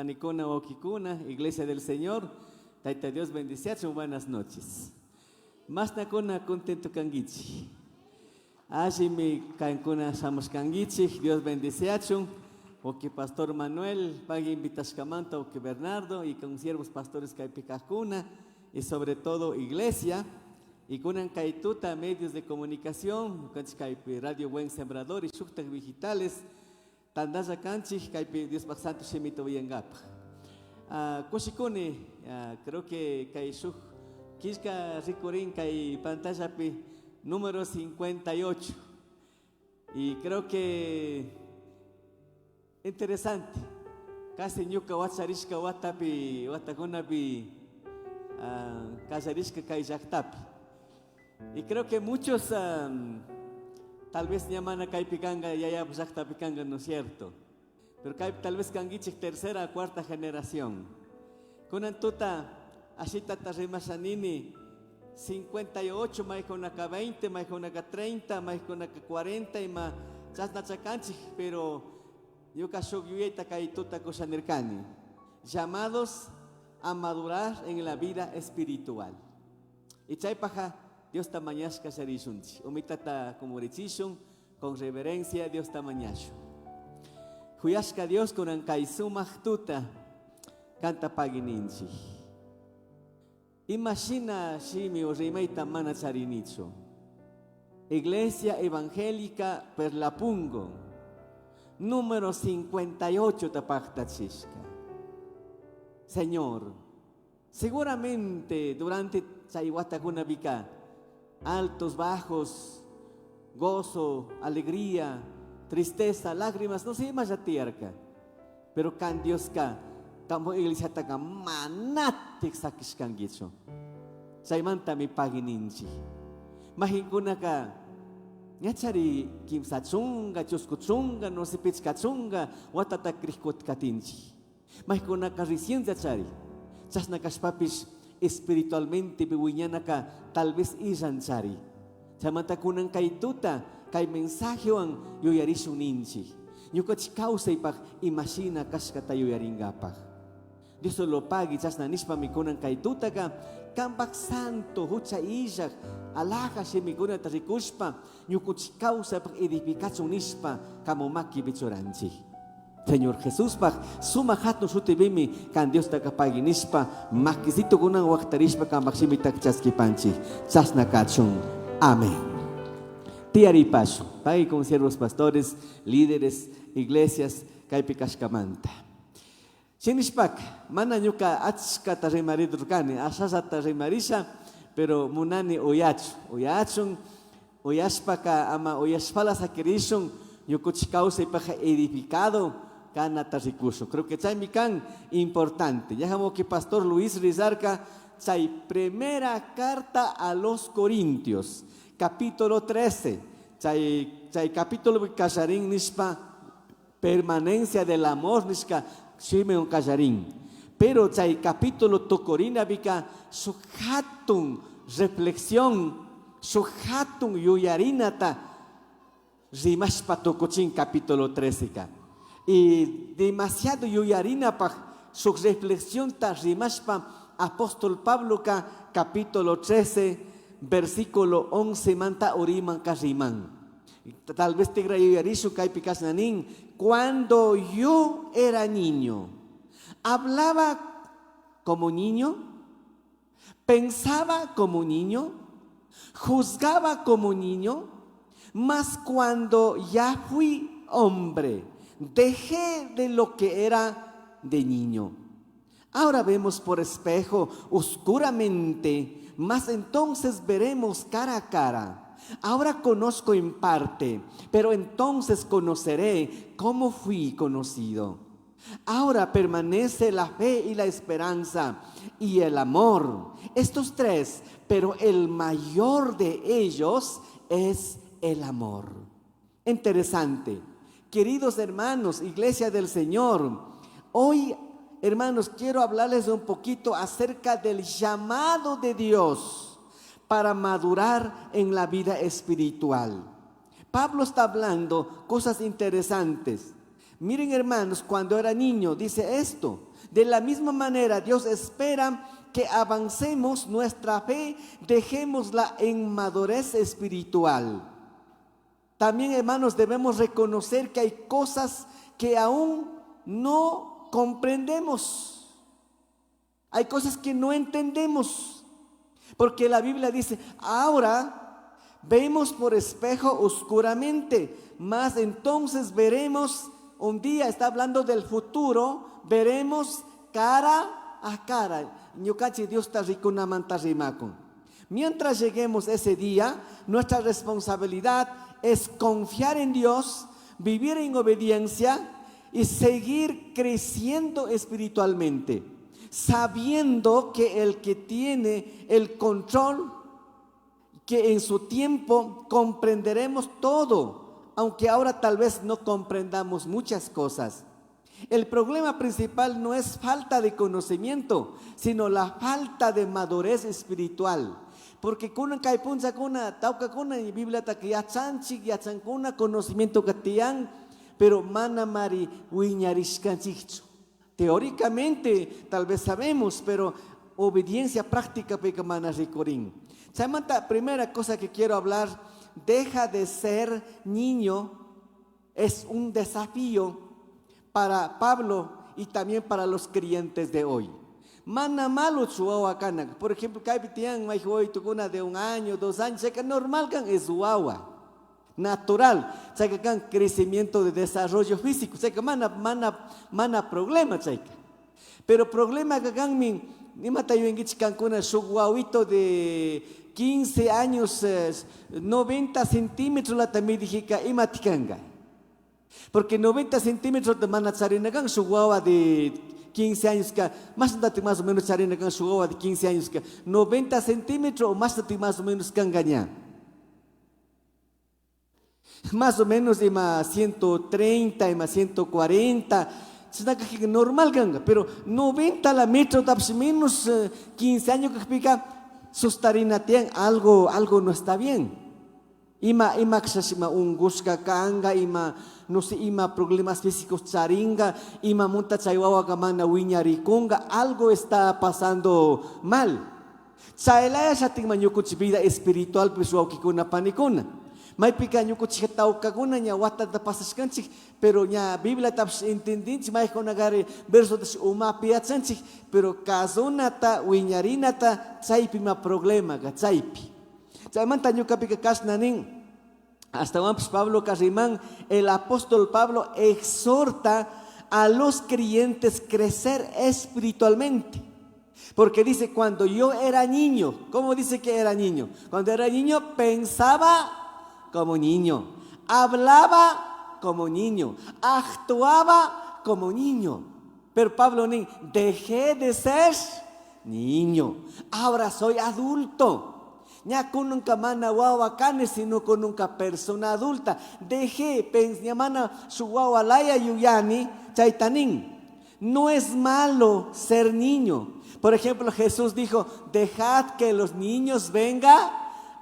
Anicuna Okikuna, Iglesia del Señor, Taita Dios bendición, buenas noches. Más nakuna contento kangichi. Allí mi cancuna somos kangichi, Dios bendición. O que Pastor Manuel, pague invitas camanta, o que Bernardo, y con siervos pastores caipicacuna, y sobre todo Iglesia, y con caituta medios de comunicación, con Radio Buen Sembrador y Shuktak Digitales, Tandaza Canchi, Caipi Dios Santo Shemito Villangap. Koshikone, creo que Kaishuk, Kishka Rikurin, Kai pantalla número 58. Y creo que interesante. Casi Nyuka Wacharishka Watapi, Watakunapi, Kazarishka Kaijaktapi. Y creo que muchos tal vez llaman a Kaipikanga y allá Jakhtapikanga, ¿no es cierto? Pero tal vez Kangichik tercera o cuarta generación. Con Antuta, Ashita Tarimasanini, 58, más con acá 20, más con acá 30, más con acá 40 y más Chasnachakanchik, pero yo Kashok Yueta Kaituta Koshanerkani, llamados a madurar en la vida espiritual. Y Chaipaja, Dios tamañasca serishunchi. Umitata como rechishun, con reverencia, Dios tamañashu. Huyashka Dios con ankaisumachtuta, canta pagininchi. Imagina shimi o rimeita mana charinicho. Iglesia Evangélica Perlapungo, número 58 tapachtachishka. Señor, seguramente durante Chaiwatakuna Vika, altos, bajos, gozo, alegría, tristeza, lágrimas, no sé más a tierra. Pero can Dios ka, tamo iglesia taga manatik sakiskan gicho. Saimanta mi pagininchi. Mahinguna ka, nyachari kim sachunga, chuskuchunga, no se pichkachunga, watata krikot katinchi. Mahinguna ka recién chari. Chasna kaspapis espiritualmente biwiñanaka tal vez isanchari. Chamanta kunan kaituta kay mensaje ang yoyarishuninchi. Nyukach causa ipak imagina kaskata yoyaringapag. Dios lo pagi chasna nispa mikunan kaituta ka kampak santo hucha iyak alaka si mikunan tarikushpa nyukach causa ipak edifikasyon nispa kamumaki bichuranchi. Señor Jesús, suma hatno sutibimi kan Dios takapaginispa makisito kunang waktarispa kan maksimitak chaskipanchi chasna kachung. Amén. Tiari paso, pagi con siervos pastores, líderes, iglesias, kaipikashkamanta. Sinishpak, mana nyuka atska tarimaridurkani, asasa tarimarisha, pero munani oyachun, oyashpaka ama oyashpala sakirishun, yukuchikausa ipaja edificado. Canata recurso. Creo que chay mican importante. Ya como que Pastor Luis Rizarca, chay primera carta a los Corintios, capítulo 13. Chay capítulo de Casarín nispa, permanencia del amor nisca, Simeon Casarín. Pero chay capítulo tocorina bica, suhatun reflexión, suhatun yuyarinata, rimashpa tocochin capítulo 13. Y demasiado yuyarina pa su reflexión ta rimashpa apóstol Pablo ka capítulo 13 versículo 11 manta oriman kariman. Tal vez te yuyarisu kai pikas nanin, cuando yo era niño hablaba como niño, pensaba como niño, juzgaba como niño, mas cuando ya fui hombre dejé de lo que era de niño. Ahora vemos por espejo oscuramente, mas entonces veremos cara a cara. Ahora conozco en parte, pero entonces conoceré cómo fui conocido. Ahora permanece la fe y la esperanza y el amor. Estos tres, pero el mayor de ellos es el amor. Interesante. Queridos hermanos, Iglesia del Señor, hoy, hermanos, quiero hablarles un poquito acerca del llamado de Dios para madurar en la vida espiritual. Pablo está hablando cosas interesantes. Miren hermanos, cuando era niño dice esto. De la misma manera Dios espera que avancemos nuestra fe, dejémosla en madurez espiritual. También hermanos debemos reconocer que hay cosas que aún no comprendemos. Hay cosas que no entendemos. Porque la Biblia dice, ahora vemos por espejo oscuramente, mas entonces veremos, un día está hablando del futuro, veremos cara a cara. Dios está rico na manta rimaco. Mientras lleguemos ese día, nuestra responsabilidad es confiar en Dios, vivir en obediencia y seguir creciendo espiritualmente, sabiendo que el que tiene el control, que en su tiempo comprenderemos todo, aunque ahora tal vez no comprendamos muchas cosas. El problema principal no es falta de conocimiento, sino la falta de madurez espiritual. Porque kuna kaipunza kuna tauka kuna y Biblia ta que yachanchik yachankuna conocimiento katian, pero mana mari wiñarishkanchikchu. Teóricamente tal vez sabemos, pero obediencia práctica peka mana rikorin. Chamanta, primera cosa que quiero hablar, deja de ser niño, es un desafío para Pablo y también para los creyentes de hoy. Mana malo chuawa kanak. Por ejemplo, kaipitian may hoy tukuna de 1 año, 2 años, que normal kan es guagua. Natural, que kan crecimiento de desarrollo físico, que mana problema, pero problema que kan min ni matayo en gichkan kuna su guauito de 15 años, 90 centímetros la también dije que imatikanga. Porque 90 centímetros de manatzarinagan su guagua de 15 años, que más o menos charinagan su guagua de 15 años, que 90 centímetros o más o menos cangaña. Más o menos ima 130, ima 140, es normal ganga, pero 90 la metro, menos 15 años que pica, sustarina tienen algo no está bien. Ima un guska kanga, no sé, problemas físicos charinga, monta chaywawa kamana wiñarikunga, algo está pasando mal. Chaylaya shating manyukuch vida espiritual pisuaukikuna panikuna. May pika nyukuch hetaukakuna nya wata da pasaskanchik, pero nya Biblia taps entendinch may konagare verso des umapiatsanchik, pero kazunata wiñarinata chaypi ma problema ga chaypi. Chaymanta nyukapika kasnanin, hasta vamos Pablo Carimán, el apóstol Pablo exhorta a los creyentes crecer espiritualmente. Porque dice, cuando yo era niño, ¿cómo dice que era niño? Cuando era niño pensaba como niño, hablaba como niño, actuaba como niño. Pero Pablo dejé de ser niño, ahora soy adulto. Ya con nunca mana guagua cane, sino con nunca persona adulta. Dejé mana su guagua laya yuyani chaitanin. No es malo ser niño. Por ejemplo, Jesús dijo, dejad que los niños vengan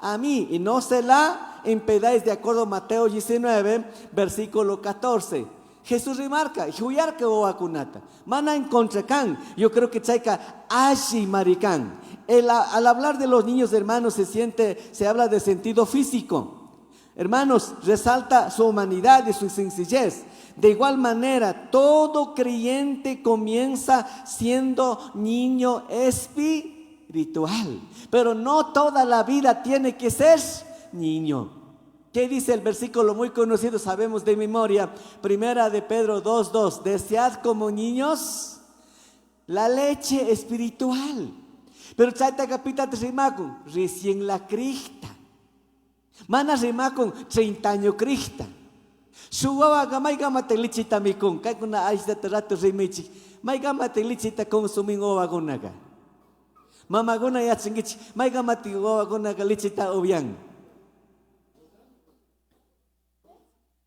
a mí y no se la impedáis, de acuerdo a Mateo 19, versículo 14. Jesús remarca, huyar que oakunata, mana en contracan, yo creo que chaika ashi marican. Al hablar de los niños, hermanos, se habla de sentido físico. Hermanos, resalta su humanidad y su sencillez. De igual manera, todo creyente comienza siendo niño espiritual, pero no toda la vida tiene que ser niño. ¿Qué dice el versículo muy conocido? Sabemos de memoria, primera de Pedro 2:2, desead como niños la leche espiritual. Pero chaita capita rimakun, recién la crista. Mana rimakun 30 años crista. Suwawa gamay gamate lichita mikun, kay kuna aisda rato rimichi. May gamate lichita konsumin owa gunaga. Mama guna yatsingich, may gamate owa gunaga lichita obiang.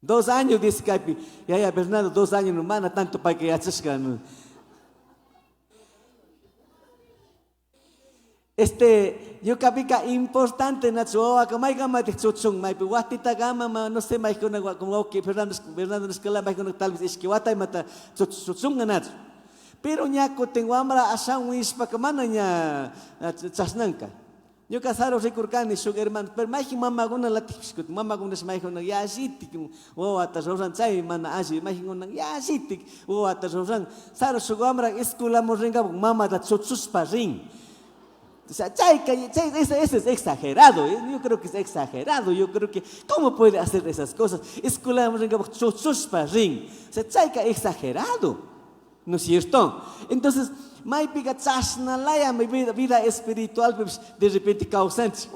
2 años dice Caipi. Ya, Bernardo, 2 años no mana tanto para que yachascan. Yo capica importante na chuo ka may gama de chuchung may piwati ta gama no sé may ko na como que Fernando Escala may ko tal vez esquiwata mata chuchung na. Pero nya ko tengo amra asang wis pa kamana nya chasnanka. Yo casaro recurcani su hermano, pero may mama guna latikskut mama guna may ko na yasitik o atasosan chay mana asi may guna yasitik o atasosan saro su amra escola mo renga mama da chuchus pa ring. O sea, eso es exagerado, yo creo que es exagerado, yo creo que, ¿cómo puede hacer esas cosas? Es que la o sea, chayka exagerado, ¿no es cierto? Entonces, mai pica chasnalaya, mi vida espiritual, de repente causante,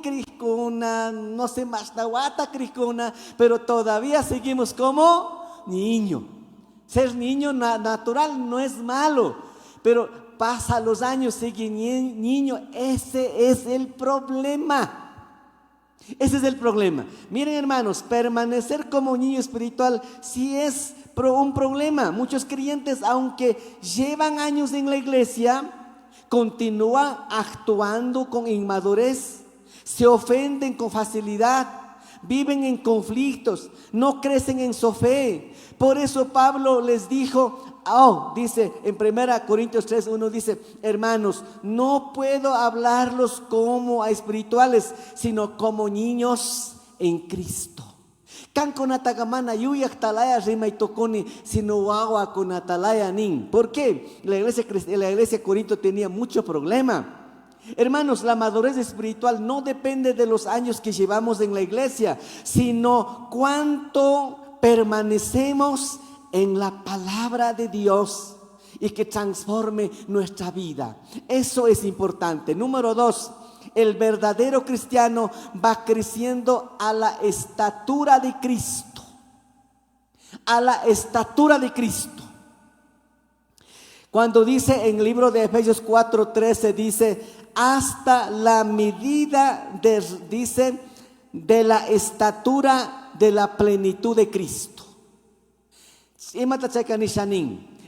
cricuna, no sé más, nawata cricuna, pero todavía seguimos como niño. Ser niño natural no es malo, pero pasa los años, sigue niño, ese es el problema. Ese es el problema. Miren hermanos, permanecer como niño espiritual sí es un problema. Muchos creyentes, aunque llevan años en la iglesia, continúan actuando con inmadurez, se ofenden con facilidad, viven en conflictos, no crecen en su fe. Por eso Pablo les dijo, dice en 1 Corintios 3:1 dice, hermanos, no puedo hablarlos como a espirituales, sino como niños en Cristo. Kan con atagamana yuyak talaya rima y toconi, sino agua con atalaya nin. ¿Por qué? La iglesia de Corinto tenía mucho problema. Hermanos, la madurez espiritual no depende de los años que llevamos en la iglesia, sino cuánto permanecemos en la palabra de Dios y que transforme nuestra vida. Eso es importante. Número 2, el verdadero cristiano va creciendo a la estatura de Cristo. A la estatura de Cristo. Cuando dice en el libro de Efesios 4:13, dice, hasta la medida de la estatura de la plenitud de Cristo.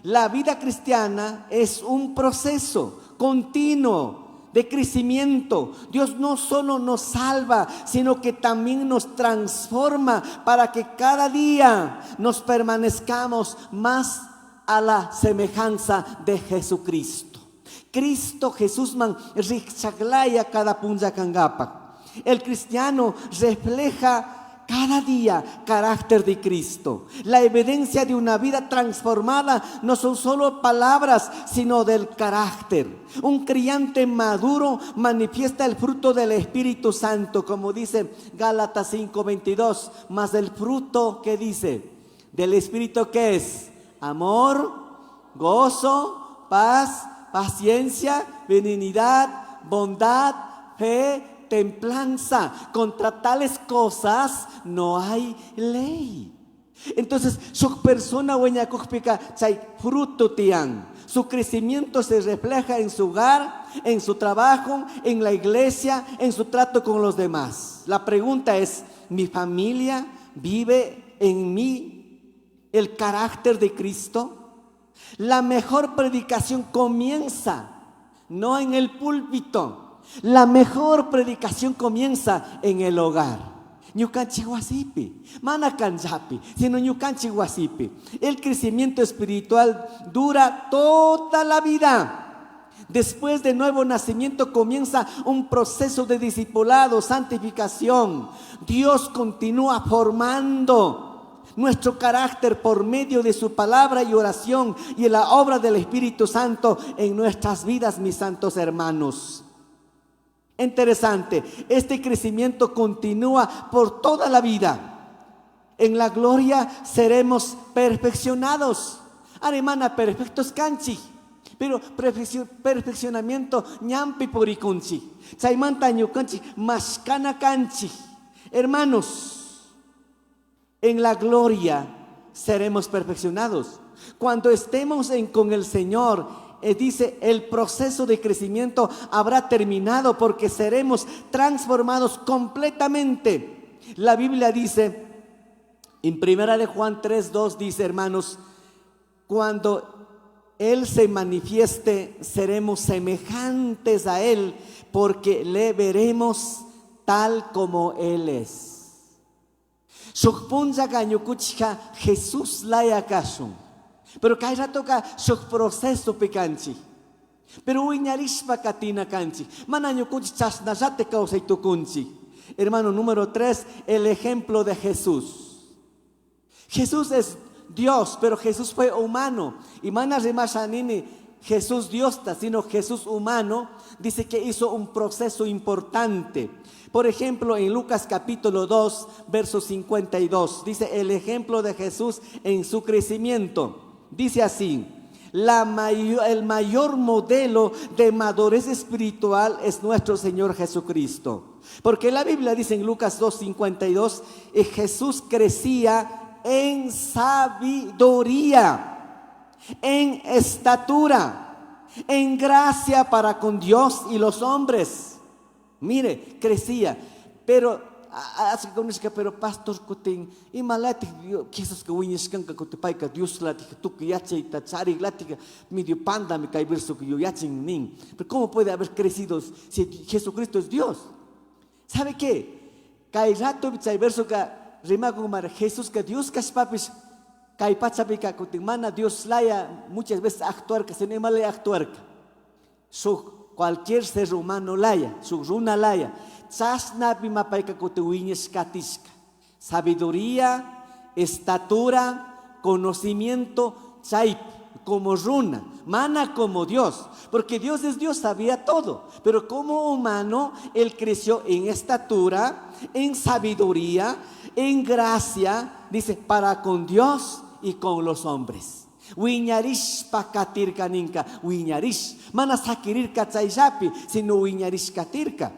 La vida cristiana es un proceso continuo de crecimiento. Dios no solo nos salva, sino que también nos transforma para que cada día nos permanezcamos más a la semejanza de Jesucristo. Cristo Jesús man richaglaya cada punja kangapa. El cristiano refleja cada día carácter de Cristo. La evidencia de una vida transformada no son solo palabras, sino del carácter. Un creyente maduro manifiesta el fruto del Espíritu Santo, como dice Gálatas 5:22. Mas el fruto, ¿qué dice? Del Espíritu, ¿qué es? Amor, gozo, paz, paciencia, benignidad, bondad, fe, templanza. Contra tales cosas no hay ley. Entonces, su persona hueña cóspica chay fruto tian. Su crecimiento se refleja en su hogar, en su trabajo, en la iglesia, en su trato con los demás. La pregunta es, ¿mi familia vive en mí el carácter de Cristo? La mejor predicación comienza no en el púlpito. La mejor predicación comienza en el hogar. El crecimiento espiritual dura toda la vida. Después del nuevo nacimiento comienza un proceso de discipulado, santificación. Dios continúa formando nuestro carácter por medio de su palabra y oración y en la obra del Espíritu Santo en nuestras vidas, mis santos hermanos. Interesante, este crecimiento continúa por toda la vida. En la gloria seremos perfeccionados. Hermana, perfectos canchi, pero perfeccionamiento ñampi poricunchi. Chaimanta ñucanchi, mascana canchi. Hermanos, en la gloria seremos perfeccionados. Cuando estemos con el Señor, dice, el proceso de crecimiento habrá terminado porque seremos transformados completamente. La Biblia dice, en 1 Juan 3:2 dice, hermanos, cuando Él se manifieste, seremos semejantes a Él, porque le veremos tal como Él es. Shukpunja kanyukuchka Jesús laya kashun. Pero kay rato ka shuk proceso picanchi. Pero uiñarishpa katina kanchi. Mananyukuch chasnajate kausaitukunchi. Hermano número 3, el ejemplo de Jesús. Jesús es Dios, pero Jesús fue humano. Y mana rimashanini Jesús Dios, sino Jesús humano, dice que hizo un proceso importante. Por ejemplo, en Lucas capítulo 2, verso 52, dice el ejemplo de Jesús en su crecimiento. Dice así: el mayor modelo de madurez espiritual es nuestro Señor Jesucristo. Porque la Biblia dice en Lucas 2:52, Jesús crecía en sabiduría, en estatura, en gracia para con Dios y los hombres. Mire, crecía, pero pastor kutin y malati quizás que uñescan que kutipaika Dios lati tu que yache tachari lati medio panda me cae verso que yo yachin nin. Pero cómo puede haber crecido si Jesucristo es Dios? ¿Sabe qué? Cae rato bichay verso que rima con mar Jesús que Dios que es papis cae pachapika kutin mana Dios laya muchas veces actuar que se ne male actuar su cualquier ser humano laya, su runa laya. Sabiduría, estatura, conocimiento, como runa, mana como Dios, porque Dios es Dios, sabía todo, pero como humano Él creció en estatura, en sabiduría, en gracia, dice, para con Dios y con los hombres. Wiñarish pakatirka ninka, wiñarish, mana sakirir kachayjapi, sino wiñarish katirka.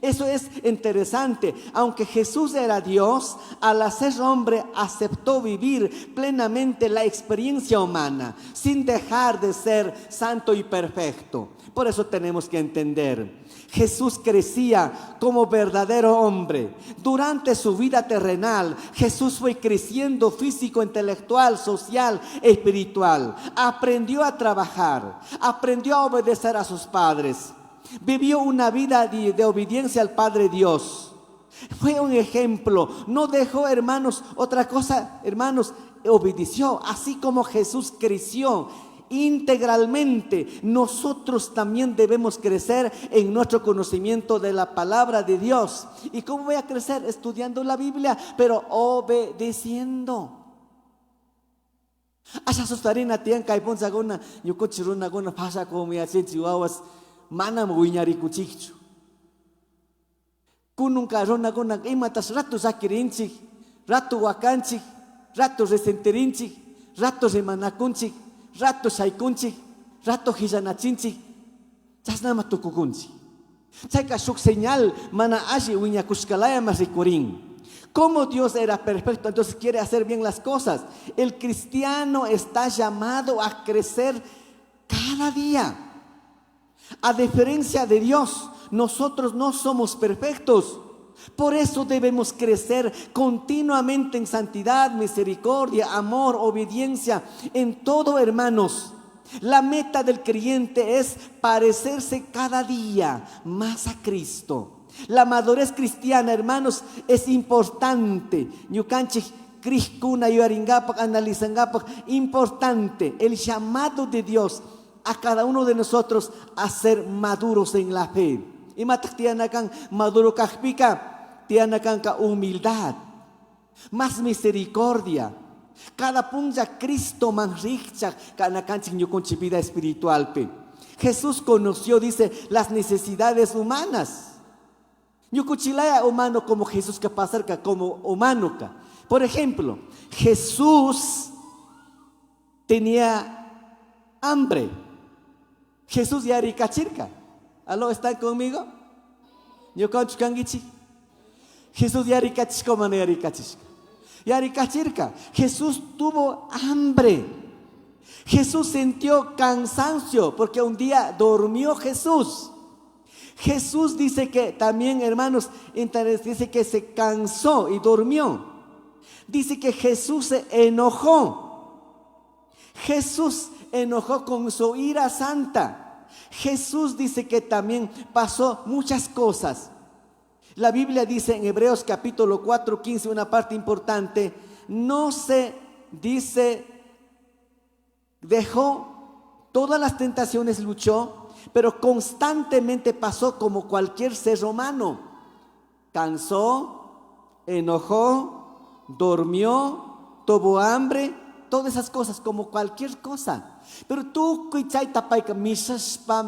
Eso es interesante. Aunque Jesús era Dios, al ser hombre aceptó vivir plenamente la experiencia humana, sin dejar de ser santo y perfecto. Por eso tenemos que entender, Jesús crecía como verdadero hombre. Durante su vida terrenal, Jesús fue creciendo físico, intelectual, social, espiritual. Aprendió a trabajar, aprendió a obedecer a sus padres. Vivió una vida de obediencia al Padre Dios. Fue un ejemplo. No dejó, hermanos, otra cosa, hermanos, obedeció. Así como Jesús creció integralmente, nosotros también debemos crecer en nuestro conocimiento de la palabra de Dios. ¿Y cómo voy a crecer? Estudiando la Biblia, pero obedeciendo. Asha sustarina tian kaipon saguna yukochiruna guna pasa como ya chihuahuas. Manam wiñarikuchikchu. Kunun karona guna imatas rato sakirinchik, rato wakanchik, rato resentirinchik, rato remanakunchik, rato shaikunchik, rato hijanachinchik, chasnama tukukunchik. Chaika shuk señal mana ashi wiñakushkalaya masikurin. Como Dios era perfecto, entonces quiere hacer bien las cosas. El cristiano está llamado a crecer cada día. A diferencia de Dios, nosotros no somos perfectos. Por eso debemos crecer continuamente en santidad, misericordia, amor, obediencia, en todo, hermanos. La meta del creyente es parecerse cada día más a Cristo. La madurez cristiana, hermanos, es importante. Importante. El llamado de Dios a cada uno de nosotros a ser maduros en la fe. Y matak tianakan maduro kahpika, tianakan ka humildad, más misericordia. Cada punja Cristo manricha kanakan con vida espiritual pe. Jesús conoció, dice, las necesidades humanas. Yukuchilaya humano como Jesús que pasar como humano. Por ejemplo, Jesús tenía hambre. Jesús ya ricachirca. ¿Aló, están conmigo? Yo conchukangichi. Jesús ya ricachirca, como ya ricachirca. Ya ricachirca. Jesús tuvo hambre. Jesús sintió cansancio porque un día durmió Jesús. Jesús dice que también, hermanos, dice que se cansó y durmió. Dice que Jesús se enojó. Jesús enojó con su ira santa. Jesús dice que también pasó muchas cosas. La Biblia dice en Hebreos capítulo 4, 15, una parte importante, no se dice, dejó todas las tentaciones, luchó, pero constantemente pasó como cualquier ser humano. Cansó, enojó, durmió, tuvo hambre, todas esas cosas, como cualquier cosa. Pero tú, kuichay tapayka, misaspa,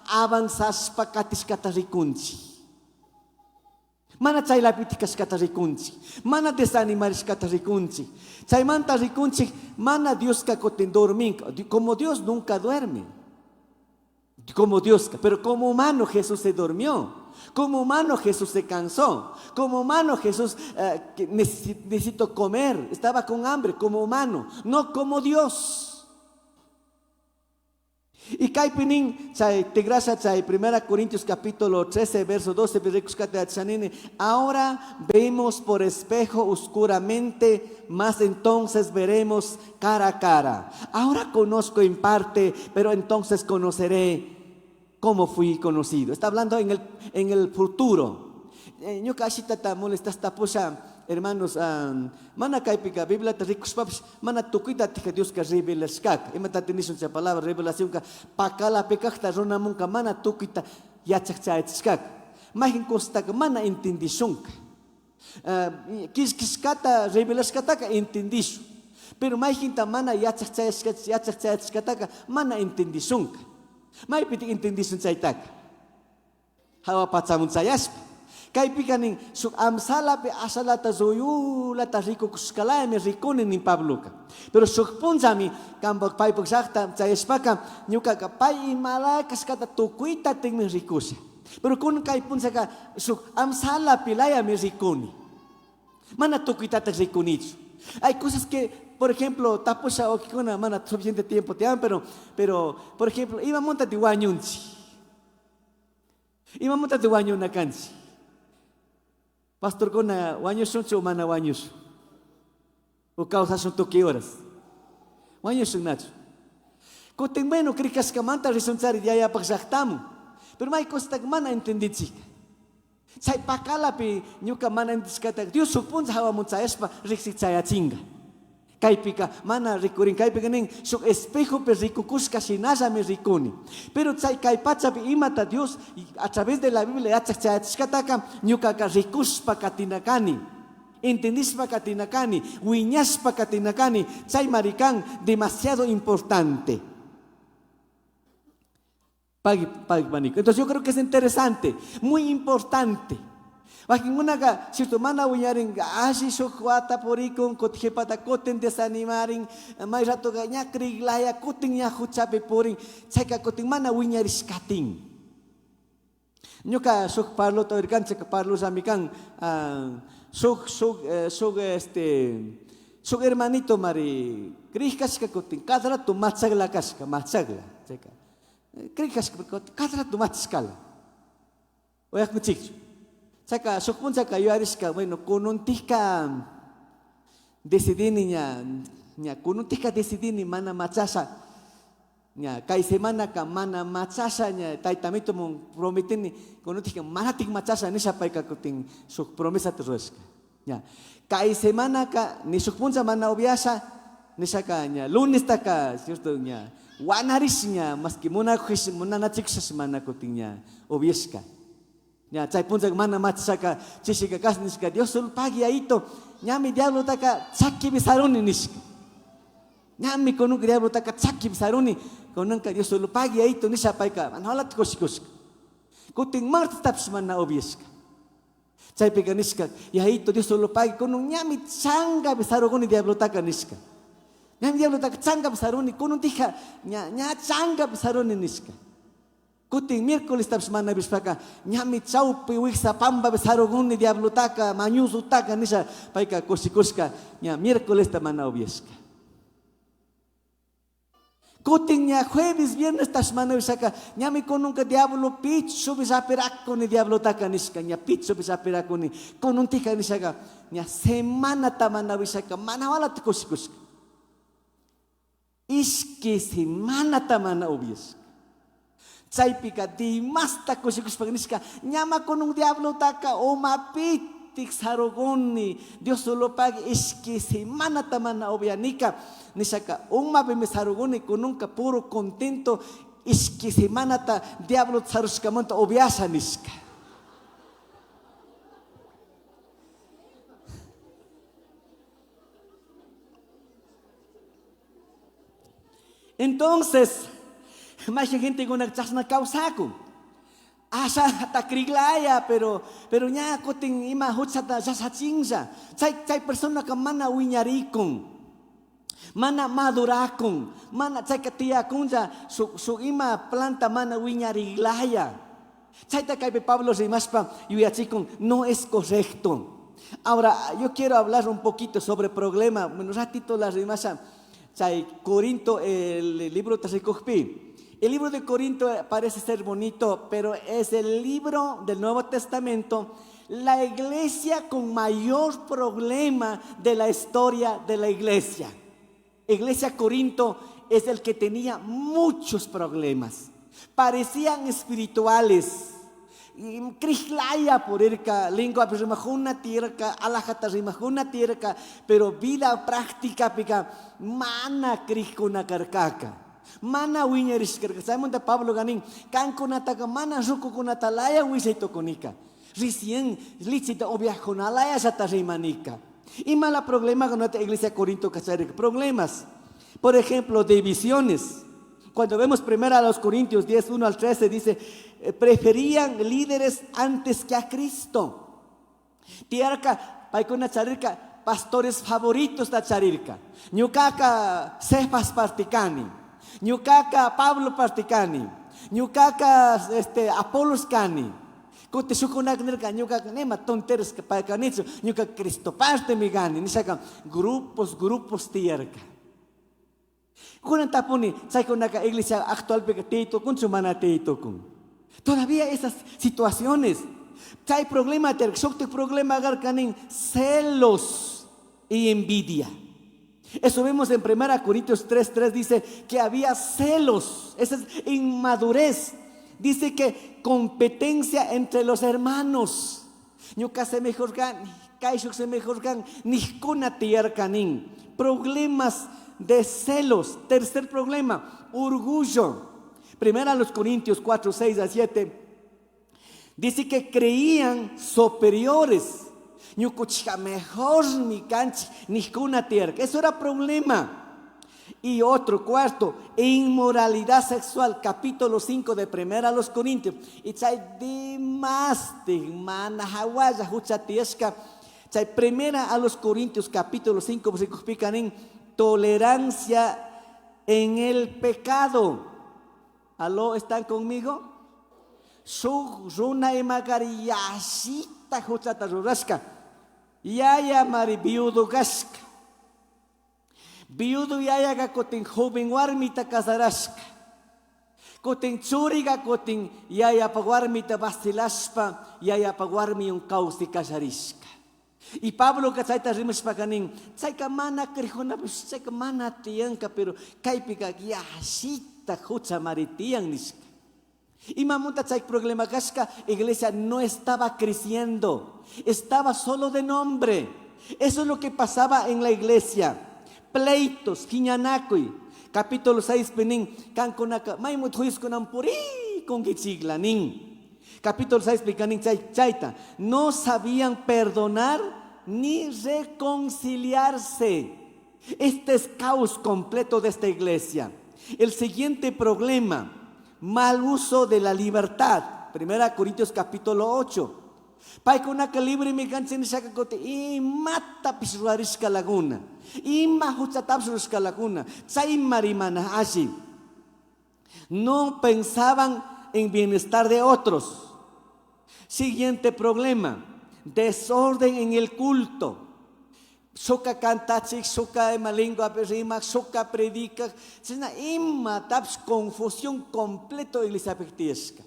avanzaspa, katiskata rikunchi. Mana chay lapitikas kata rikunchi, mana desanimaris kata rikunchi. Chay manta rikunchi, mana Dios kakotin dormin, como Dios nunca duerme. Como Dios, pero como humano Jesús se durmió. Como humano Jesús se cansó. Como humano Jesús necesitó comer, estaba con hambre como humano, no como Dios. Y kaipinin chay tegrasa chay 1 Corintios capítulo 13 verso 12 ahora vemos por espejo oscuramente, mas entonces veremos cara a cara. Ahora conozco en parte, pero entonces conoceré como fui conocido. Está hablando en el futuro. Yo casi te molestas tapusa. Hermanos, mana kaipika Biblia tericus paps, mana tukuita tika Dios ka revelaskak. Emata tenison sa palabra revelación ka pakala pekakta rona munka mana tukuita yachakchaitskak. Mahin kosta ka mana entendisyon ka. Kiskata revelaskata ka entendisyo. Pero mahin ta mana yachakchaitskata ka mana entendisyon ka. May pitik entendisyon sa itak. Hawa patsamun sayaspa. Kay pikaning suk amsala pe asala ta zoyu la ta rico kuskala me ricone ni Pablo ka. Pero suk punjami kambak pai pagsakta chayespaka nyuka ka pai imala kaskata tukuita ting me ricose. Pero kun kay punsa ka suk amsala pilaya me ricone. Mana tukuita ta riconicho. Hay cosas que, por ejemplo, tapusa o kikuna mana suficiente tiempo te dan, pero por ejemplo, iba monta de guanyunchi. Iba monta de guanyuna kanchi. Pastor ko na wanyos yung mana wanyos. O causa son toque horas. Wanyos yung nacho. Kuting bueno, krikas ka man, tarison sari diaya pagsaktamu. Pero may kostag man na intendid sika. Say pakala pi nyo ka man na indiskatag. Diyo supun sa hawa mo sa espa, riksik saya chinga. Kaipika, mana rikurin, kaipika ning sok espejo pe rikukus kasi nasa me rikuni. Pero tsay kaipacha pi imata Dios, a través de la Biblia, yachakataka, nyuka ka rikus pa katinakani. Entendis pa katinakani, wiñas pa katinakani, tsay maricán demasiado importante. Pagpanico. Entonces yo creo que es interesante, muy importante. Bakin muna ka, si tu mana winyaring asi sokwata porikong kothepata koten desanimaring may rato ka nya kriglaya kuting nya huchape poring tsaka kuting mana winyaris kating. Nyo ka sok parlo to irkan tsaka parlo sa mikang sok hermanito mari krihkas ka kuting kadra tu matsagla kaska matsagla tsaka krihkas ka kadra tu matskala. Oyak mchik. Saka sukpun saka yuaris ka bueno kununtih ka decidini nya kununtih ka decidini mana machasa nya kay semana ka mana machasa nya tay tamito mong prometini kununtih ka mana tik machasa ni sapay ka kuting suk promesa terus ka nya kay semana ka ni sukpun sa mana obiasa ni saka nya lunes ta ka cierto nya wanaris nya maski muna nachik sa semana kuting nya obias ka. Ya, chay punzak mana machaka chisika kasniska Dios sul pagi aito nyami diablo taka chakki bisaruni niska nyami konu diablo taka chakki bisaruni konang ka Dios sul pagi aito nisa paika anhalat koskus kuting mart taps mana obieska chay pika niska ya aito Dios sul pagi konu nyami changa bisaruni diablo taka niska nyami diablo taka changa bisaruni konu tika nya changa bisaruni niska. Kuting miércoles taps mana bispaka nyami chaupi wiksa pamba besarogun ni diablo taka manyusu taka nisa paika kosikuska nya miércoles ta mana obieska. Kuting nya jueves viernes tas mana bisaka nyami konung ka diablo pitso bisa perako ni diablo taka niska nya pitso bisa perako ni konung tika nisaka nya semana ta mana bisaka mana wala kosikuska. Ishki semanata mana ubias. Chaypika dimasta kushikushpagnishka llama con un diablo taka o mapitik sarogoni Dios solo pague ishki semanata mana ubianika nishaka un mapime sarogoni con un puro contento ishki semanata diablo sarushkamanta ubiasa nishka. Entonces, más gente con una chasna causaco. Asa ta kriglaya, pero nya koting ima hutsata jasa chinja. Chay persona que mana wiñarikon, mana madurakon, mana chay katia kunja su ima planta mana wiñariglaya. Chay ta kay Pablo rimaspa yuyachikon no es correcto. Ahora yo quiero hablar un poquito sobre problema. Un ratito la rimasa. Corinto, el libro de Tashikokpi. El libro de Corinto parece ser bonito, pero es el libro del Nuevo Testamento, la iglesia con mayor problema de la historia de la iglesia. Iglesia Corinto es el que tenía muchos problemas. Parecían espirituales. Krihlaya por irka, lengua rimajuna tierka, alajata rimajuna tierka, pero vida práctica pica mana krihkuna karkaka, mana wiñerish karka. Sabemos de Pablo ganin, kankuna taka mana rukukuna talaya wiseito konika, recién licita obiajonalaya sata rimanika. Y mala problema con nuestra iglesia Corinto que problemas, por ejemplo, divisiones. Cuando vemos primero a los Corintios 10, 1 al 13, dice, preferían líderes antes que a Cristo. Tiarca, paikuna charirka, pastores favoritos da charirka. Ñukaka Cefas particani, ñukaka Pablo particani, ñukaka Apolos cani. Kote shukunak nirka ñukaka nema tonteres que paikanicho, ñukaka Cristo parte mi gani. Nisaka grupos tiarka. Kunan taponi, chay kunaka iglesia actual pegatito kun sumana teito kun. Todavía esas situaciones, chay problema problema garcanin celos y envidia. Eso vemos en 1 Corintios 3:3 dice que había celos, esa es inmadurez. Dice que competencia entre los hermanos. Ñuka se mejor gan, kaishuk se mejor gan, nihkuna tiarkanin. Problemas de celos. Tercer problema, orgullo. 1 Corintios 4, 6 a 7 dice que creían superiores. Mejor mi canchi, ninguna tierra. Eso era problema. Y otro, cuarto, inmoralidad sexual. Capítulo 5 de 1 Corintios. Y chay dimas de mana hawaya huchatiesca. Chay 1 Corintios capítulo 5 versículos picanin. Tolerancia en el pecado. ¿Aló? ¿Están conmigo? Su runa y magariyashita juchata rurashka. Yaya mari viudo gashka. Viudo yaya ga kotin joven warmita casarashka. Kotin churiga kotin yaya paguarmita bastilashpa. Yaya paguarmi un causi casarishka. Y Pablo que chaita rimes paganin, chaika mana krijona, chaika mana tianka, pero kaipika yashita jucha maritian niska. Y mamunta chaik problema kashka, iglesia no estaba creciendo, estaba solo de nombre. Eso es lo que pasaba en la iglesia. Pleitos, kiñanakui, capítulo 6 penin, kankonaka, maimut juiz con ampuri, con gichiglanin. Capítulo 6 picanin chaita, no sabían perdonar ni reconciliarse. Este es caos completo de esta iglesia. El siguiente problema, mal uso de la libertad. 1 Corintios capítulo 8. Paikuna libre mi canchen shakakote y mata pisruarishka laguna. Y mahuchatapsrushka laguna. Chay marimana ashi. No pensaban en bienestar de otros. Siguiente problema, desorden en el culto. Soka cantachik, soka emalengua perima, soka predica. Confusión completo iglesia pectiesca.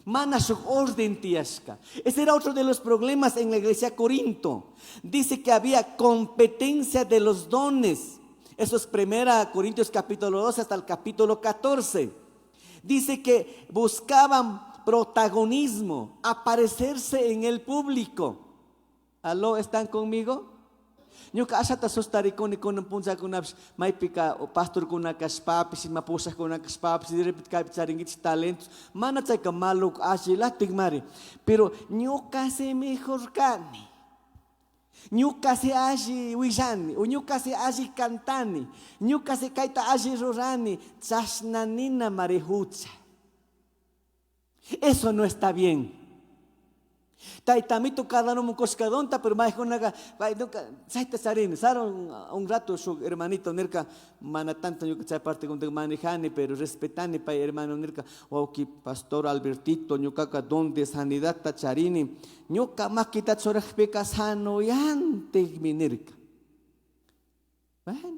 Mana su orden tiesca. Ese era otro de los problemas en la iglesia Corinto. Dice que había competencia de los dones. Eso es 1 Corintios capítulo 12 hasta el capítulo 14. Dice que buscaban protagonismo, aparecerse en el público. ¿Aló? ¿Están conmigo? Ñuka ashata sustarikuni kunan puncha kunapish maypika pastor kuna kashpapis mapusa kuna kashpapis de repente kay charingichis talentos mana chayka maluk ashi latik mari pero ñuka se mejor kani ñuka se ashi willani o ñuka se ashi cantani ñuka se kaita ashi rurani chashnanina marihucha. Eso no está bien. Taitamito cada uno coscadonta, pero más con naga, saita sarin, saron un rato su hermanito nerca, mana tanto yo que sea parte con de manejane, pero respetane pa hermano nerca, o que pastor Albertito, ñucaca donde sanidad tacharini, ñuca más quita chorajpeca sano y ante mi nerca. Bueno,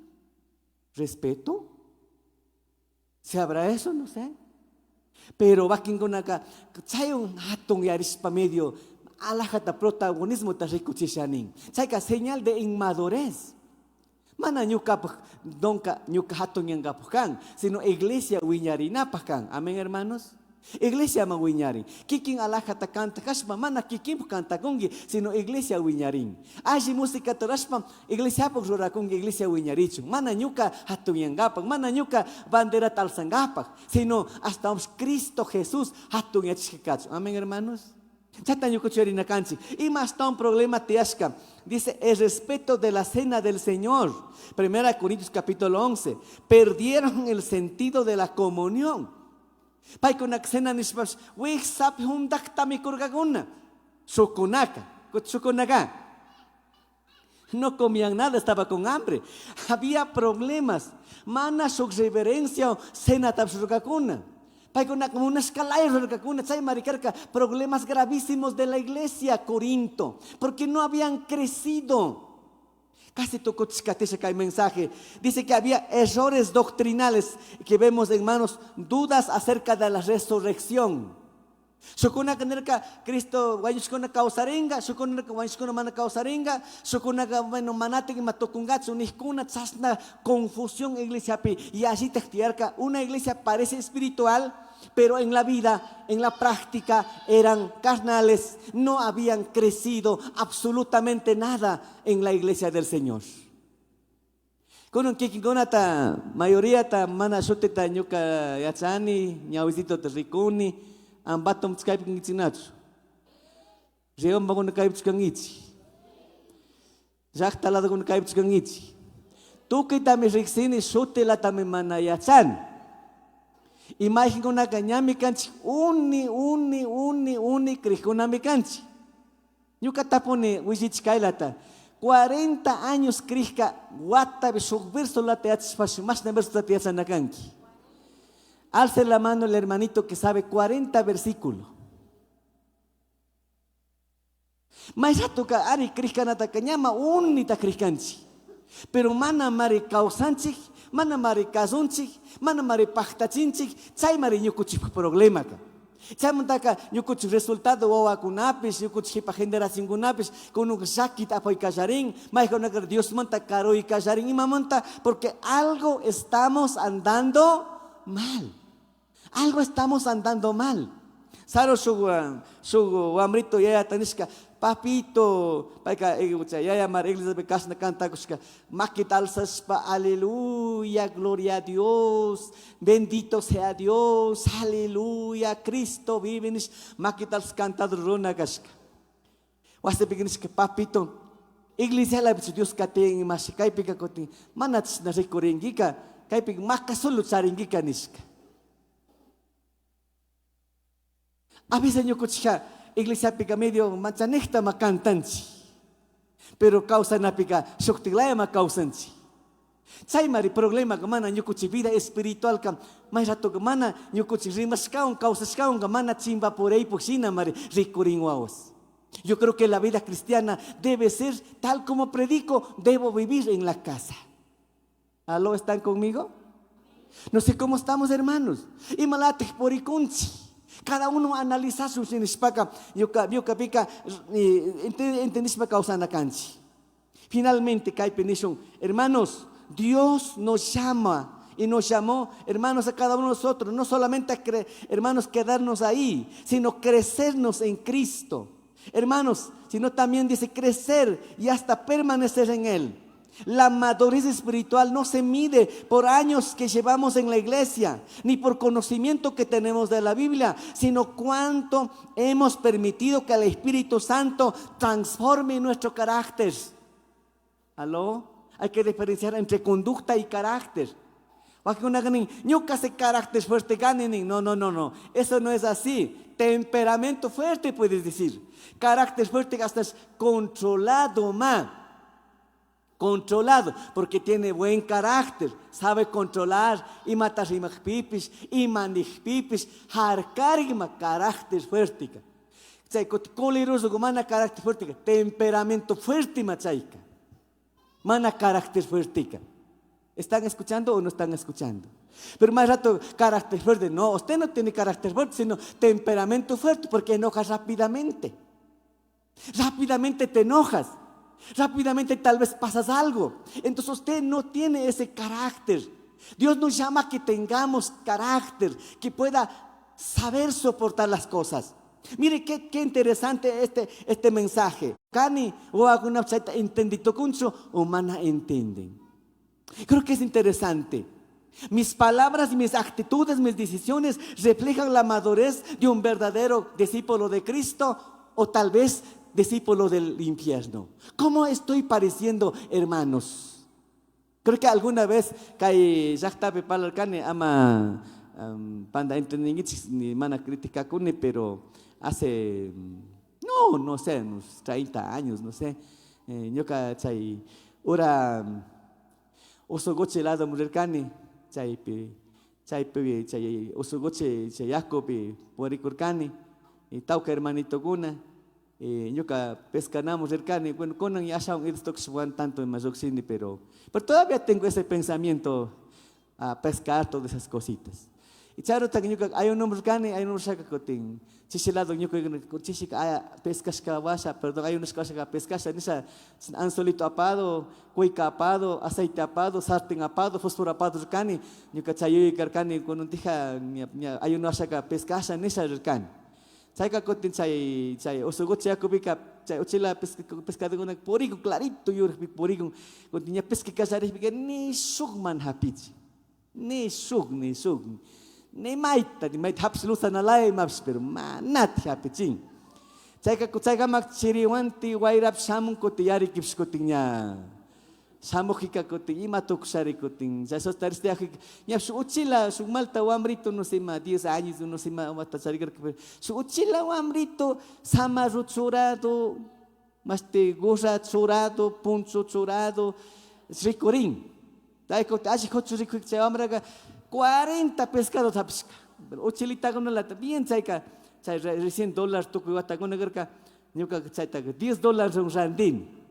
respeto. ¿Se habrá eso? No sé. Pero va quien con acá, hay un hatón y arispa medio, alajata protagonismo ta ricuchishanin. Chayka señal de inmadurez. Mana ñuka donka ñuka hatón yangapukan, sino iglesia wiñarinapakang. Amén, hermanos. Iglesia ma wiñarin. Kikin alajata canta kashma mana kikin canta kongi, sino iglesia wiñarin. Aji música tarashpa iglesia pok rora kongi iglesia wiñarichun. Mana ñuka hatun yangapak, mana ñuka bandera talsangapak, sino hasta Cristo Jesús hatun yachikachu. Amén, hermanos. Chata ñuka chorina canchi. Y más está un problema tiashka. Dice el respeto de la cena del Señor. 1 Corintios capítulo 11. Perdieron el sentido de la comunión. Pai con cena nispas, wix sap hundak tamikurgaguna, sukunaka, sukunaga. No comían nada, estaba con hambre. Había problemas. Mana su reverencia, cena tapsurgaguna. Pai con una escalera surgaguna, chay maricarca, problemas gravísimos de la iglesia Corinto, porque no habían crecido. Casi tocó chiscatesha que hay mensaje. Dice que había errores doctrinales que vemos, hermanos, dudas acerca de la resurrección. Sukuna kanerka Cristo wayuskuna kausaringa, sukuna wayuskuna mana kausaringa, sukuna bueno manate que matokungatsu nihkuna tsasna confusión iglesia pi. Y así te explica, una iglesia parece espiritual, pero en la vida, en la práctica eran carnales, no habían crecido absolutamente nada en la iglesia del Señor. Con ta mayoría ta mana shote ta ñuka yachani, ñawisito te rikuni, ambatom tskaip ngitsinatsu. Reon bagon kaip tskangitsi. Jak talado con kaip tskangitsi. Tu kita mi riksini shote la ta mana yachan. Imagen con una cañami canchi, uni, criconami canchi. Yuka tapone, wisich kailata. 40 años crija, guata, subverso la teatro, más de verso la teatro nakanki. Alce la mano el hermanito que sabe 40 versículos. Mairato ka ari crija nata cañama, unita cricanchi. Pero mana mari causanchi. Mana mari kazunchik, mana mari pachtachinchik, chay mari ñukuchik problema ka. Chay montaka ñukuchik resultado wawakunapis, ñukuchik pa generacionkunapis, con un sakit apoy kallarin, maikonaker Dios monta caro y kallarin y mamonta, porque algo estamos andando mal. Algo estamos andando mal. Saro su amrito ya tanishka. Papito, paika ya mar iglesia bekas na canta kuska makital saspa aleluya, gloria a Dios, bendito sea Dios, aleluya, Cristo vive nis makital cantado rona kaska. Wasta pikinis que papito, iglesia la Dios kating masikai pika koti manats na rikoringika, kai pik makasulut saringika niska. A veces yo kuchika iglesia pica medio manchanecta macantanchi, pero causa na pica shoktilaya macausanchi. Chay mari problema que mana ñukuchi vida espiritual kam mai rato que mana ñukuchi rimas kaun causas kaun que mana chimba por ahí puxina mari ricuringuaos. Yo creo que la vida cristiana debe ser tal como predico, debo vivir en la casa. ¿Aló, están conmigo? No sé cómo estamos, hermanos. Y malate por icunchi. Cada uno analiza su sinispaca, yuka pica, entendispa causa na canchi. Finalmente, cae penisión, hermanos, Dios nos llama y nos llamó, hermanos, a cada uno de nosotros, no solamente a hermanos, quedarnos ahí, sino crecernos en Cristo. Hermanos, sino también dice crecer y hasta permanecer en Él. La madurez espiritual no se mide por años que llevamos en la iglesia, ni por conocimiento que tenemos de la Biblia, sino cuánto hemos permitido que el Espíritu Santo transforme nuestro carácter. ¿Aló? Hay que diferenciar entre conducta y carácter. Carácter fuerte, no. Eso no es así. Temperamento fuerte puedes decir. Carácter fuerte hasta es controlado, controlado, porque tiene buen carácter, sabe controlar y matar pipis y manijpipis, harkarima carácter fuerte. Carácter fuerte, temperamento fuerte, machaika. Mana carácter fuerte. ¿Están escuchando o no están escuchando? Pero más rato, carácter fuerte. No, usted no tiene carácter fuerte, sino temperamento fuerte, porque enojas rápidamente. Rápidamente te enojas. Rápidamente tal vez pasas algo. Entonces usted no tiene ese carácter. Dios nos llama a que tengamos carácter, que pueda saber soportar las cosas. Mire qué interesante este mensaje. Cani o alguna chaita entendito kuncho o mana entienden. Creo que es interesante. Mis palabras y mis actitudes, mis decisiones reflejan la madurez de un verdadero discípulo de Cristo o tal vez discípulo del infierno. ¿Cómo estoy pareciendo, hermanos? Creo que alguna vez que ya está para el cane ama panda entendingichis ni mana crítica cune, pero hace no sé, unos 30 años, no sé. Yo chay ora osogoche lado murercane chay osogoche chayacope puericorcane y tauca hermanito guna. Yo pescanamos el carne, bueno, con ya un tanto en Mazoxini, pero todavía tengo ese pensamiento a pescar todas esas cositas. Y charo hay un nombre carne, hay un nombre saca cotín. Chichelado yo chichica pescas cabasa, perdón, hay unas cosas que pescas en esa ansolito apado, cuica apado, aceite apado, sartén apado, fósforo apado carne. Yo cachayo y carne con un tija, hay una saca pescas en esa carne. Saya kotin saya osogoche akubika saya ochila pescado con porigo clarito yo porigo kontinya pesca casare bikin ni sugman hapich ni sug ni mait haps lusa na lai maps pero manat hapicing saya mak chiriwanti wairap samun kotiyari kips kotinya samojika koting imatok sari koting saya sostaris dia ya su uchila su malta wamrito no sé más 10 años no sé más hasta salir su uchila wamrito sama chorado más te goza chorado puncho chorado ricorín dai ko ashi kochu rico se amraga 40 pescados tapska uchilita con la bien saika recién dólares toco hasta con agarca nyoka chaita $10 un randín.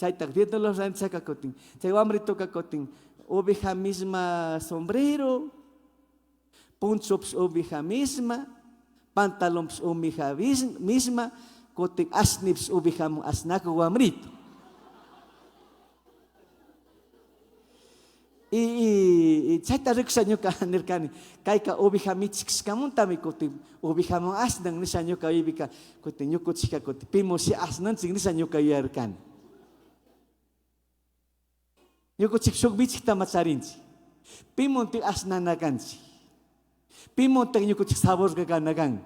Chaitak $10 dan saca cotín. Chay hambre toca cotín. Oveja misma sombrero, punchops oveja misma, pantalones oveja misma, cotín asnips oveja asnaco guamrito. Y chaita rexaño ka nercani, kaika oveja michix kamuntami cotín, oveja mo asnan nisaño ka ibika, cotín yo cochica cotín, pimo si asnan sin nisaño ka yarcan. Yo chipsok bichik tamacharinchi. Pimonte asnanaganchi. Pimonte yo sabor ganagan.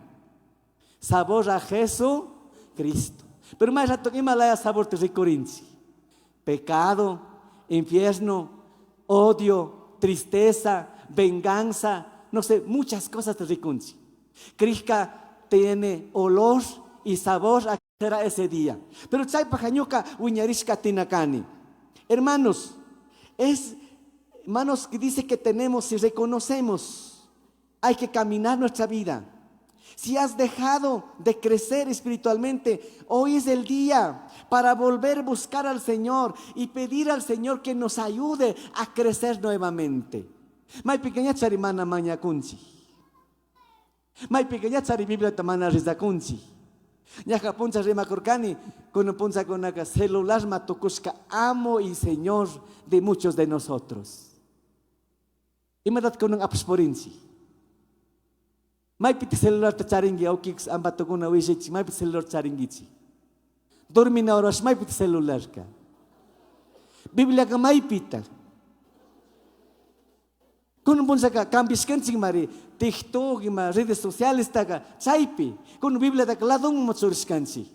Sabor a Jesucristo. Pero más rato que malaya sabor te ricorinchi. Pecado, infierno, odio, tristeza, venganza, no sé, muchas cosas te ricunchi. Krishka tiene olor y sabor a que será ese día. Pero chay pajañuca uñarishka tinakani. Hermanos, hermanos, que dice que tenemos, si reconocemos, hay que caminar nuestra vida. Si has dejado de crecer espiritualmente, hoy es el día para volver a buscar al Señor y pedir al Señor que nos ayude a crecer nuevamente. May pequeña charimana maña kunchi. May pequeña chari Biblia tamana rizakunchi. Ñaja puncha rimakurkani, con puncha con celular matukushka, amo y Señor de muchos de nosotros. Imadat con un apsporinchi. Maipiti celular tacharingi au kicks ambatoguna wijichi, maipiti celular charingichi. Dormina horas maipiti celular ka. Biblia ka maipita. Kun puncha ka cambios kenching mari, TikTok ma redes sociales taka, chaipi. Kun Biblia taka ladong matsuris kanchi.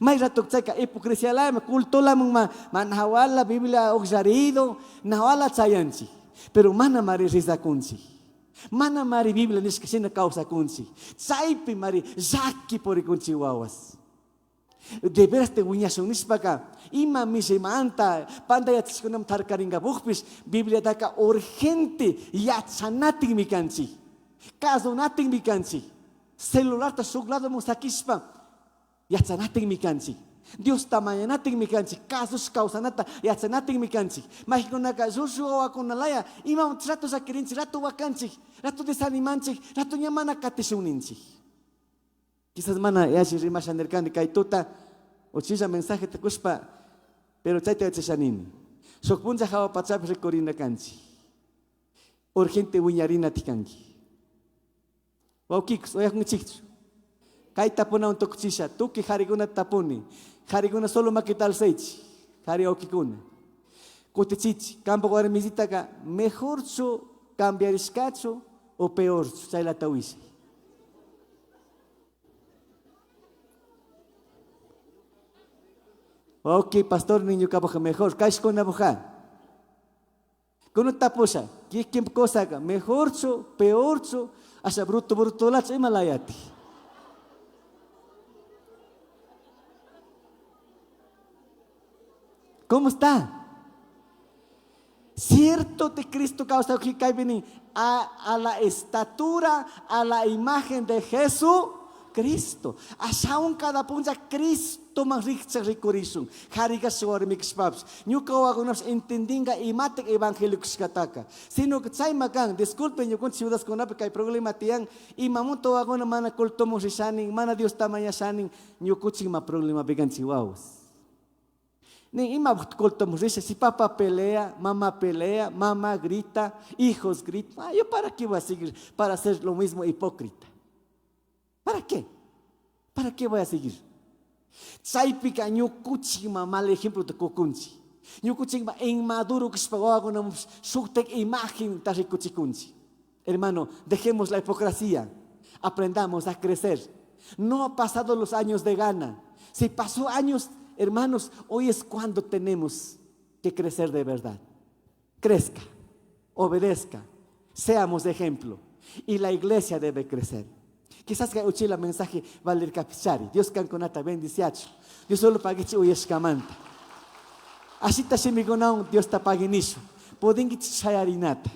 May ratok chayka hipocresía la, culto la manhawala Biblia oxarido, nahawala chayanchi. Pero mana mari risa kunchi. Mana mari Biblia niskasina causa kunchi. Chaipi mari zaki por kunchi wawas. De veras te uñason nispaka. Ima misemanta pantalla tiskunam tarkaringa bukpis Biblia taka urgente yachanating mikanchi. Caso nating mikanchi. Celular ta suglado musakispa yachanating mikanchi. Dios tamaya nating mikanchi. Casos causa nata yachanating mikanchi. Mahikunaka zuzu akunalaya ima rato sakirinchi rato wakanchi rato desanimanchi rato nyamana katisuninchi. Quizás mana yashi rimashanerkani kaituta ochilla mensaje te kuspa pero chaita echanini. Sokpunja hawa pachap recorina kanchi. Urgente wiñarina tikangi. Waukix oyak nichich. Kai tapuna un tokuchisha tuki hariguna tapuni. Hariguna solo maquital seich. Hari okikuna. Kutichichi campo guarmisita ka mejor su cambiar escacho o peor su chaila tawisi. Ok, pastor niño caboja mejor, caes con la boja. Con una tapusa, ¿qué cosa haga? Mejor cho, peor cho, hasta bruto la malayati. ¿Cómo está? Cierto de Cristo causa que cae a la estatura, a la imagen de Jesucristo. Hasta un cada punta Cristo más rico. Harigas suara mix paps. Nyuka wagunas entendinga imatek evangelikus kataka. Sino que chay magang, disculpen yo con ciudas con ape que hay problema tiang. Y mamuto waguna mana kultomo si shaning, mana Dios tamaya shaning. Nyukuching ma problema began chihuahuas. Ni ima kultomo si papá pelea, mamá grita, hijos gritan. Yo para qué voy a seguir, para hacer lo mismo hipócrita. ¿Para qué? ¿Para qué voy a seguir? Saipika nyukuchima mal ejemplo de kukunchi. Nyukuchima inmaduro que spagago na suktek imagen tarikuchikunchi. Hermano, dejemos la hipocresía. Aprendamos a crecer. No ha pasado los años de gana. Si pasó años, hermanos, hoy es cuando tenemos que crecer de verdad. Crezca, obedezca, seamos de ejemplo. Y la iglesia debe crecer. Quizás que uchila mensaje valer capichari. Dios canconata bendiciacho. Dios solo paguichi uyescamanta. Así ta shemigonao Dios ta paguinicho. Podingi chayarinata.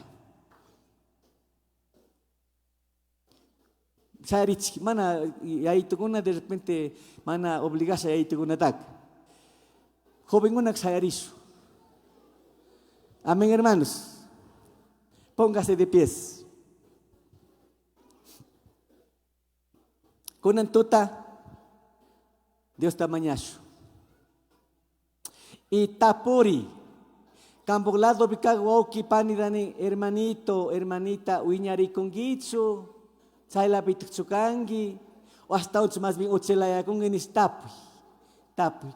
Chayarich mana y ahí tuguna de repente mana obligarse ahí tuguna tak. Joven una chayaricho. Amén, hermanos. Póngase de pies. Kunan tuta, Dios tamañacho. Y tapuri, cambolado bicagwauki panidani, hermanito, hermanita, uiñari conguicho, chaila bituchukangi, o hasta ocho más bien ochelaya con genis tapui,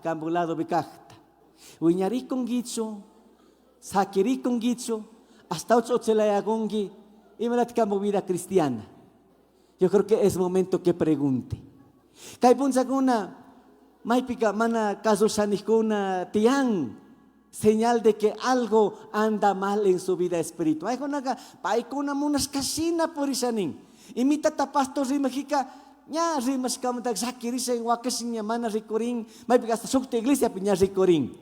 cambolado bicagta. Uiñari conguicho, sakiri conguicho, hasta ocho ochelaya congi, y me la ticamo vida cristiana. Yo creo que es momento que pregunte. Kay punsa kuna, maipika mana caso sanikuna tiang, señal de que algo anda mal en su vida espiritual. Ay kunaga, pai kuna munas kasina por isaning. Imita tapasto rimajika, nya rimas kamatag sakirisa en wakasinya mana rikoring, maipika hasta sukte iglesia pinya rikoring.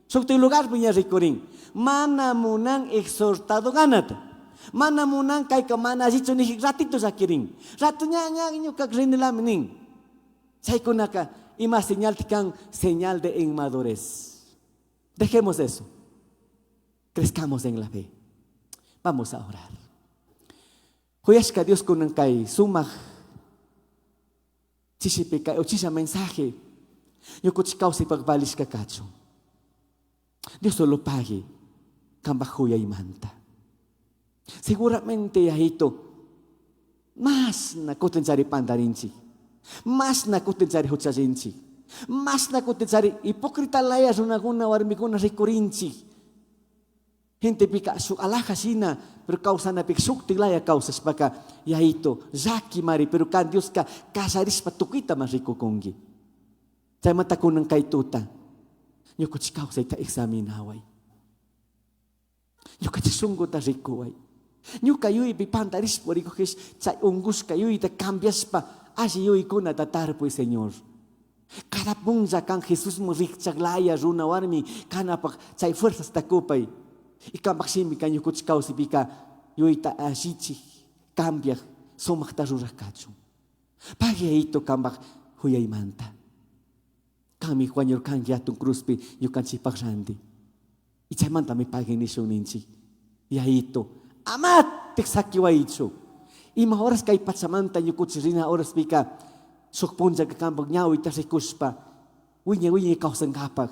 Sukte lugar pinya rikoring. Mana munang exhortado ganata. Mana munang kay kamana si chuni ratito sa kiring. Ratunya nya inyo kagrinila mining. Say kunaka ima señal tikang señal de inmadurez. Dejemos eso. Crezcamos en la fe. Vamos a orar. Huyashka Dios kunang kay sumah Chisipika o chisa mensaje. Yo kuchikau si pagbalis ka kacho. Dios solo pague kambahuya y manta. Seguramente ahito mas nakutin cari pandarinci. Mas nakutin cari hucharinci. Mas nakutin cari hipokrita layas una warmikuna rikurinci. Gente pika su alaja sina, pero causa na pik sukti laya causas baka yahito zaki mari, pero kan Dios ka kasaris patukita mas rico kongi. Saya mata kunang kaituta. Yo kuchikau sa ita examin haway. Yo kachisunggo ta rico ay. Yo kayo ipipantaris por iko kis sa ungus kayo ita cambias pa asi yo iko natatar po Señor. Kada punza kang Jesus mo rikchaglaya runa warmi kana pak sa fuerzas takupay. Ikampaksimi kanyo kuchikau si pika yo ita asichi cambia somak tarura kacho. Pagi ito kambak huyay manta. Kami kwanyor kang yatong kruspi yung kansipak randi. Ichay man tami paginisyon ninci. Yahito. Amat! Tiksakiwa ito. Ima oras kay patsamanta yung kutsirina oras pika. Sukpunja kakambag niyaw itasikuspa. Winya kausang kapag.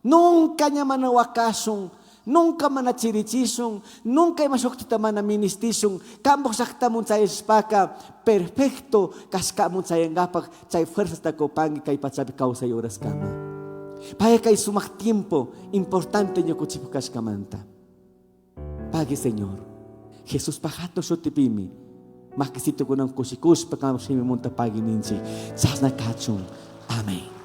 Nunca niya manawakasong. Nunca manatsiritisong. Nunca masukta manaministisong. Kambok sakta mo sa ispaka. Perfecto. Kaska mo sa yung kapag. Chay fuerzas na ko pangi kay patsabi kausay oras kama. Paya kay sumak tiempo. Importante nyo kutsipukas kamanta. Pagi Señor. Jesus pahato so tipimi. Makisito ko ng kusikus pagkamasimi mong tapagin ninsi. Sas na kachong. Amen.